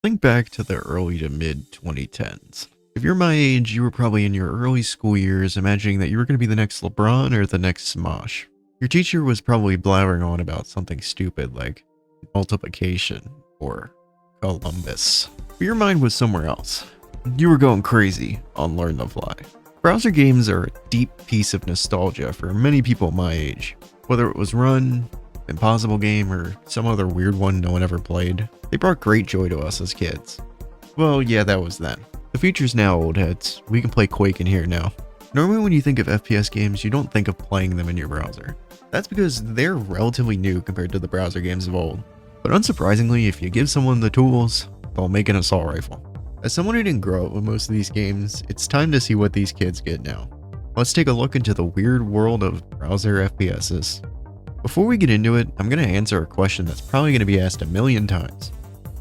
Think back to the early to mid 2010s. If you're my age, you were probably in your early school years imagining that you were going to be the next LeBron or the next Smosh. Your teacher was probably blathering on about something stupid like multiplication or Columbus. But your mind was somewhere else. You were going crazy on Learn the Fly. Browser games are a deep piece of nostalgia for many people my age. Whether it was Run, Impossible Game, or some other weird one no one ever played, they brought great joy to us as kids. Well, yeah, that was then. The future's now, old heads. We can play Quake in here now. Normally when you think of FPS games, you don't think of playing them in your browser. That's because they're relatively new compared to the browser games of old. But unsurprisingly, if you give someone the tools, they'll make an assault rifle. As someone who didn't grow up with most of these games, it's time to see what these kids get now. Let's take a look into the weird world of browser FPSs. Before we get into it, I'm going to answer a question that's probably going to be asked a million times.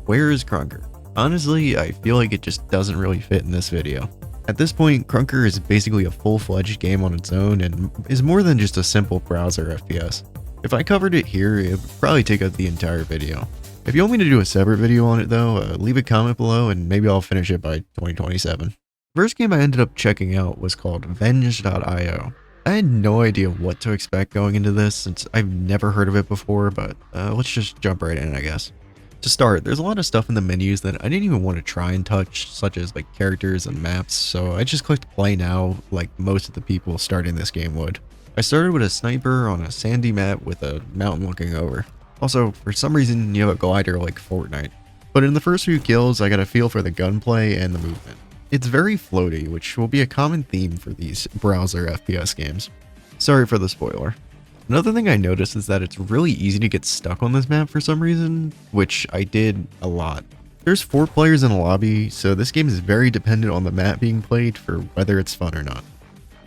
Where is Krunker? Honestly, I feel like it just doesn't really fit in this video. At this point, Krunker is basically a full-fledged game on its own and is more than just a simple browser FPS. If I covered it here, it would probably take up the entire video. If you want me to do a separate video on it though, leave a comment below and maybe I'll finish it by 2027. The first game I ended up checking out was called Venge.io. I had no idea what to expect going into this since I've never heard of it before, but let's just jump right in, I guess. To start, there's a lot of stuff in the menus that I didn't even want to try and touch, such as like characters and maps, so I just clicked play now like most of the people starting this game would. I started with a sniper on a sandy map with a mountain looking over. Also, for some reason, you have a glider like Fortnite. But in the first few kills, I got a feel for the gunplay and the movement. It's very floaty, which will be a common theme for these browser FPS games. Sorry for the spoiler. Another thing I noticed is that it's really easy to get stuck on this map for some reason, which I did a lot. There's 4 players in a lobby, so this game is very dependent on the map being played for whether it's fun or not.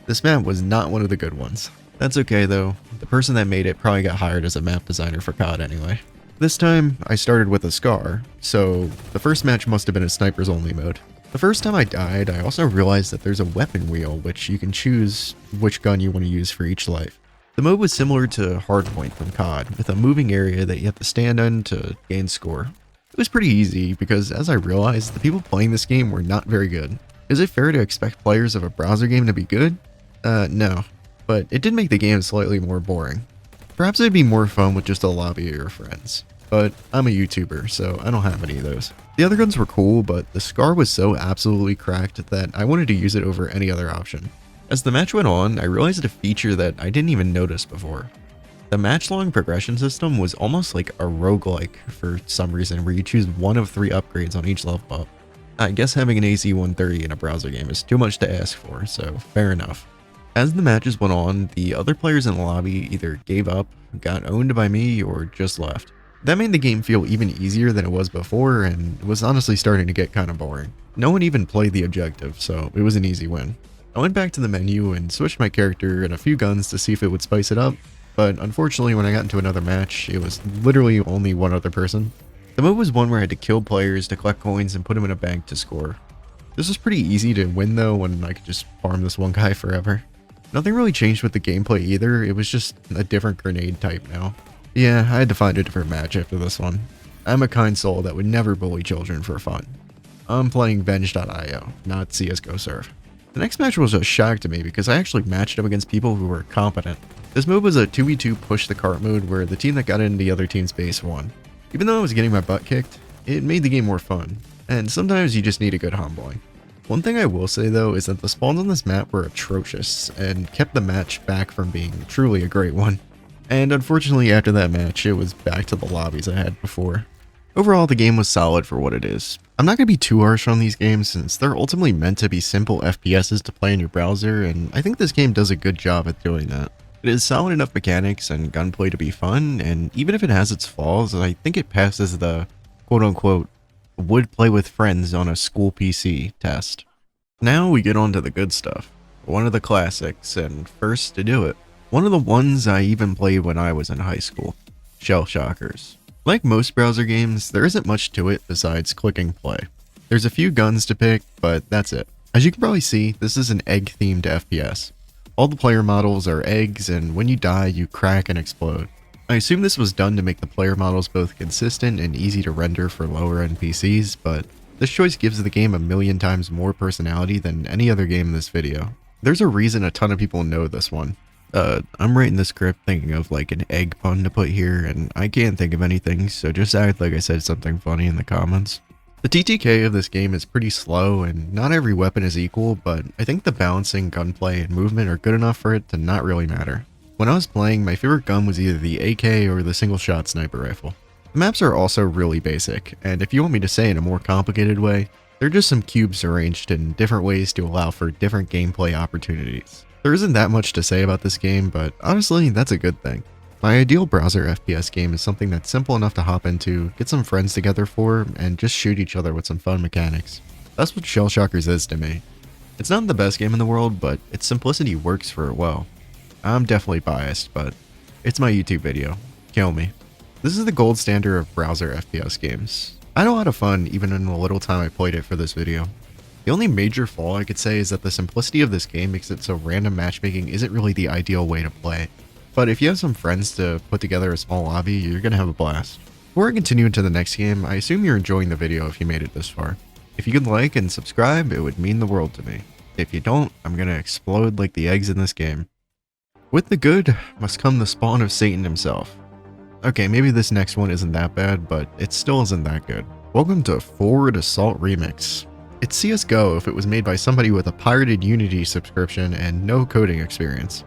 This map was not one of the good ones. That's okay though, the person that made it probably got hired as a map designer for COD anyway. This time, I started with a Scar, so the first match must have been a snipers only mode. The first time I died, I also realized that there's a weapon wheel which you can choose which gun you want to use for each life. The mode was similar to Hardpoint from COD, with a moving area that you have to stand on to gain score. It was pretty easy because, as I realized, the people playing this game were not very good. Is it fair to expect players of a browser game to be good? No. But it did make the game slightly more boring. Perhaps it'd be more fun with just a lobby of your friends. But I'm a YouTuber, so I don't have any of those. The other guns were cool, but the Scar was so absolutely cracked that I wanted to use it over any other option. As the match went on, I realized a feature that I didn't even notice before. The match-long progression system was almost like a roguelike for some reason, where you choose one of 3 upgrades on each level up. I guess having an AC-130 in a browser game is too much to ask for, so fair enough. As the matches went on, the other players in the lobby either gave up, got owned by me, or just left. That made the game feel even easier than it was before, and was honestly starting to get kind of boring. No one even played the objective, so it was an easy win. I went back to the menu and switched my character and a few guns to see if it would spice it up, but unfortunately when I got into another match, it was literally only one other person. The mode was one where I had to kill players to collect coins and put them in a bank to score. This was pretty easy to win though, when I could just farm this one guy forever. Nothing really changed with the gameplay either, it was just a different grenade type now. Yeah, I had to find a different match after this one. I'm a kind soul that would never bully children for fun. I'm playing Venge.io, not CSGO Surf. The next match was a shock to me because I actually matched up against people who were competent. This mode was a 2v2 push the cart mode where the team that got into the other team's base won. Even though I was getting my butt kicked, it made the game more fun, and sometimes you just need a good humbling. One thing I will say though is that the spawns on this map were atrocious and kept the match back from being truly a great one. And unfortunately after that match, it was back to the lobbies I had before. Overall, the game was solid for what it is. I'm not going to be too harsh on these games since they're ultimately meant to be simple FPSs to play in your browser, and I think this game does a good job at doing that. It has solid enough mechanics and gunplay to be fun, and even if it has its flaws, I think it passes the quote-unquote would play with friends on a school PC test. Now we get on to the good stuff. One of the classics, and first to do it. One of the ones I even played when I was in high school. Shell Shockers. Like most browser games, there isn't much to it besides clicking play. There's a few guns to pick, but that's it. As you can probably see, this is an egg-themed FPS. All the player models are eggs, and when you die, you crack and explode. I assume this was done to make the player models both consistent and easy to render for lower end PCs, but this choice gives the game a million times more personality than any other game in this video. There's a reason a ton of people know this one. I'm writing the script thinking of like an egg pun to put here, and I can't think of anything, so just act like I said something funny in the comments. The TTK of this game is pretty slow, and not every weapon is equal, but I think the balancing, gunplay, and movement are good enough for it to not really matter. When I was playing, my favorite gun was either the AK or the single-shot sniper rifle. The maps are also really basic, and if you want me to say in a more complicated way, they're just some cubes arranged in different ways to allow for different gameplay opportunities. There isn't that much to say about this game, but honestly, that's a good thing. My ideal browser FPS game is something that's simple enough to hop into, get some friends together for, and just shoot each other with some fun mechanics. That's what Shell Shockers is to me. It's not the best game in the world, but its simplicity works for it well. I'm definitely biased, but it's my YouTube video. Kill me. This is the gold standard of browser FPS games. I had a lot of fun even in the little time I played it for this video. The only major flaw I could say is that the simplicity of this game makes it so random matchmaking isn't really the ideal way to play. But if you have some friends to put together a small lobby, you're gonna have a blast. Before I continue into the next game, I assume you're enjoying the video if you made it this far. If you could like and subscribe, it would mean the world to me. If you don't, I'm gonna explode like the eggs in this game. With the good must come the spawn of Satan himself. Okay, maybe this next one isn't that bad, but it still isn't that good. Welcome to Forward Assault Remix. It's CSGO if it was made by somebody with a pirated Unity subscription and no coding experience.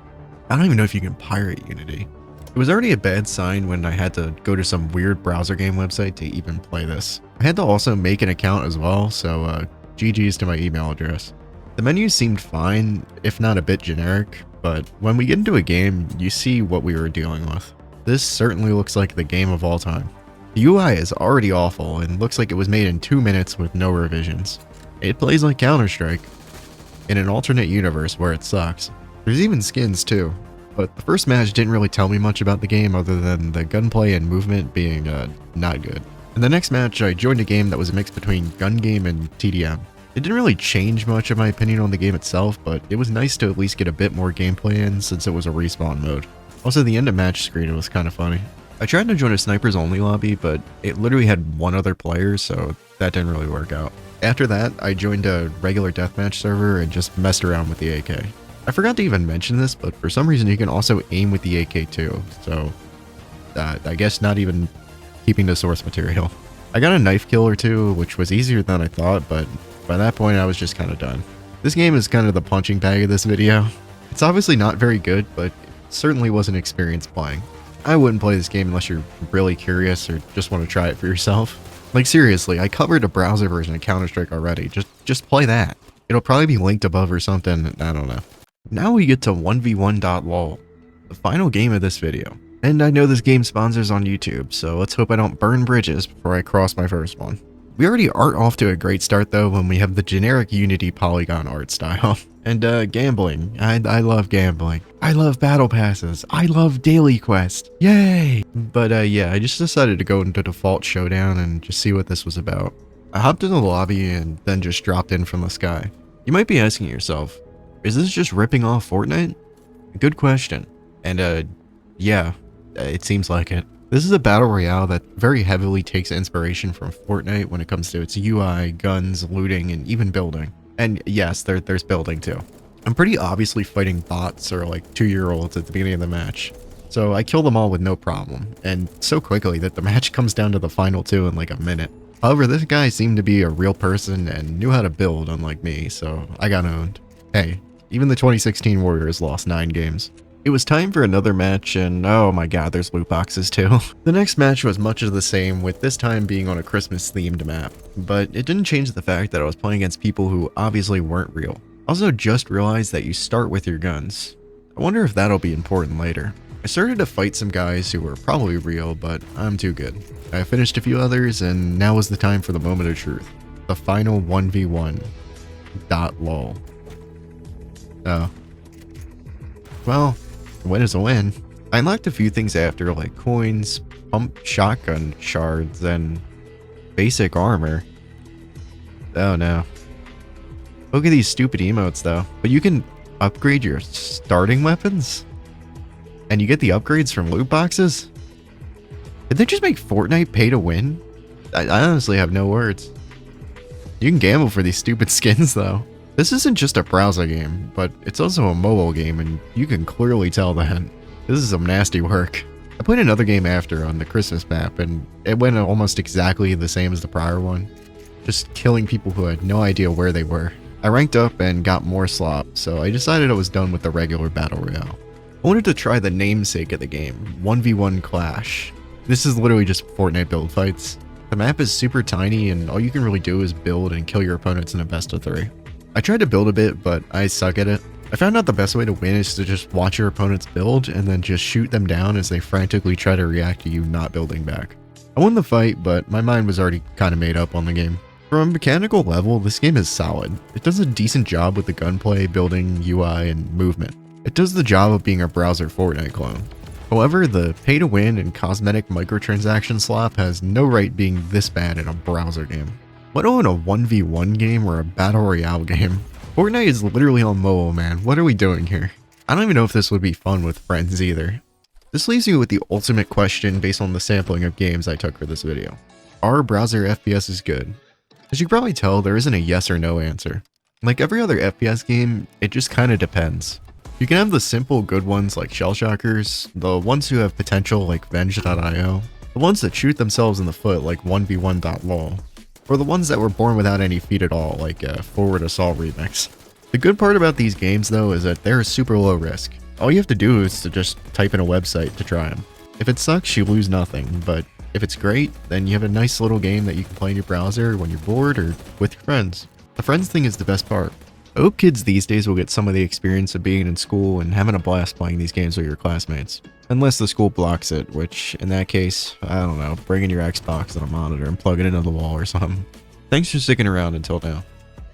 I don't even know if you can pirate Unity. It was already a bad sign when I had to go to some weird browser game website to even play this. I had to also make an account as well, so GG's to my email address. The menu seemed fine, if not a bit generic, but when we get into a game, you see what we were dealing with. This certainly looks like the game of all time. The UI is already awful and looks like it was made in 2 minutes with no revisions. It plays like Counter-Strike, in an alternate universe where it sucks. There's even skins too, but the first match didn't really tell me much about the game other than the gunplay and movement being not good. In the next match, I joined a game that was a mix between gun game and TDM. It didn't really change much in my opinion on the game itself, but it was nice to at least get a bit more gameplay in since it was a respawn mode. Also, the end of match screen was kind of funny. I tried to join a snipers only lobby, but it literally had one other player, so that didn't really work out. After that, I joined a regular deathmatch server and just messed around with the AK. I forgot to even mention this, but for some reason you can also aim with the AK too, so I guess not even keeping the source material. I got a knife kill or two, which was easier than I thought, but by that point I was just kind of done. This game is kind of the punching bag of this video. It's obviously not very good, but it certainly was an experience playing. I wouldn't play this game unless you're really curious or just want to try it for yourself. Like seriously, I covered a browser version of Counter-Strike already, just play that. It'll probably be linked above or something, I don't know. Now we get to 1v1.lol, the final game of this video. And I know this game sponsors on YouTube, so let's hope I don't burn bridges before I cross my first one. We already aren't off to a great start though when we have the generic Unity polygon art style. And gambling. I love gambling. I love battle passes. I love daily quest. Yay! But yeah, I just decided to go into default showdown and just see what this was about. I hopped into the lobby and then just dropped in from the sky. You might be asking yourself, is this just ripping off Fortnite? Good question. And yeah, it seems like it. This is a battle royale that very heavily takes inspiration from Fortnite when it comes to its UI, guns, looting, and even building. And yes, there's building too. I'm pretty obviously fighting bots or like 2-year-olds at the beginning of the match. So I kill them all with no problem, and so quickly that the match comes down to the final 2 in like a minute. However, this guy seemed to be a real person and knew how to build unlike me, so I got owned. Hey, even the 2016 Warriors lost 9 games. It was time for another match, and oh my god, there's loot boxes too. The next match was much of the same, with this time being on a Christmas themed map, but it didn't change the fact that I was playing against people who obviously weren't real. I also just realized that you start with your guns. I wonder if that'll be important later. I started to fight some guys who were probably real, but I'm too good. I finished a few others, and now was the time for the moment of truth. The final 1v1. .lol. Oh. Well, a win is a win. I unlocked a few things after, like coins, pump shotgun shards, and basic armor. Oh no. Look at these stupid emotes though. But you can upgrade your starting weapons? And you get the upgrades from loot boxes? Did they just make Fortnite pay to win? I honestly have no words. You can gamble for these stupid skins though. This isn't just a browser game, but it's also a mobile game, and you can clearly tell that. This is some nasty work. I played another game after on the Christmas map, and it went almost exactly the same as the prior one. Just killing people who had no idea where they were. I ranked up and got more slop, so I decided I was done with the regular Battle Royale. I wanted to try the namesake of the game, 1v1 Clash. This is literally just Fortnite build fights. The map is super tiny, and all you can really do is build and kill your opponents in a best of 3. I tried to build a bit, but I suck at it. I found out the best way to win is to just watch your opponents build and then just shoot them down as they frantically try to react to you not building back. I won the fight, but my mind was already kind of made up on the game. From a mechanical level, this game is solid. It does a decent job with the gunplay, building, UI, and movement. It does the job of being a browser Fortnite clone. However, the pay-to-win and cosmetic microtransaction slop has no right being this bad in a browser game. Let alone a 1v1 game or a battle royale game. Fortnite is literally on mobile, man. What are we doing here? I don't even know if this would be fun with friends either. This leaves me with the ultimate question based on the sampling of games I took for this video. Are browser FPSs good? As you can probably tell, there isn't a yes or no answer. Like every other FPS game, it just kinda depends. You can have the simple good ones like Shell Shockers, the ones who have potential like Venge.io, the ones that shoot themselves in the foot like 1v1.lol, or the ones that were born without any feed at all like Forward Assault Remix. The good part about these games though is that they're super low risk. All you have to do is to just type in a website to try them. If it sucks, you lose nothing, but if it's great, then you have a nice little game that you can play in your browser when you're bored or with your friends. The friends thing is the best part. I hope kids these days will get some of the experience of being in school and having a blast playing these games with your classmates. Unless the school blocks it, which in that case, I don't know, bring in your Xbox and a monitor and plug it into the wall or something. Thanks for sticking around until now.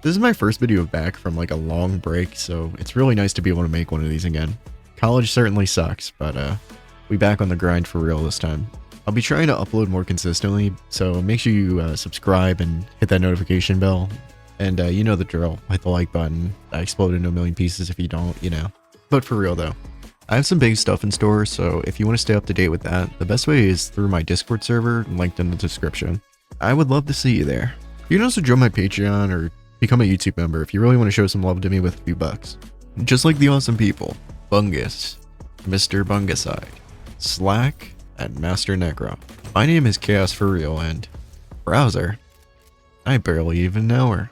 This is my first video back from like a long break, so it's really nice to be able to make one of these again. College certainly sucks, but we back on the grind for real this time. I'll be trying to upload more consistently, so make sure you subscribe and hit that notification bell. And you know the drill, hit the like button. I explode into a million pieces if you don't, you know. But for real though, I have some big stuff in store, so if you want to stay up to date with that, the best way is through my Discord server, linked in the description. I would love to see you there. You can also join my Patreon or become a YouTube member if you really want to show some love to me with a few bucks. Just like the awesome people, Bungus, Mr. Bunguside, Slack, and Master Necro. My name is Chaos for Real, and browser, I barely even know her.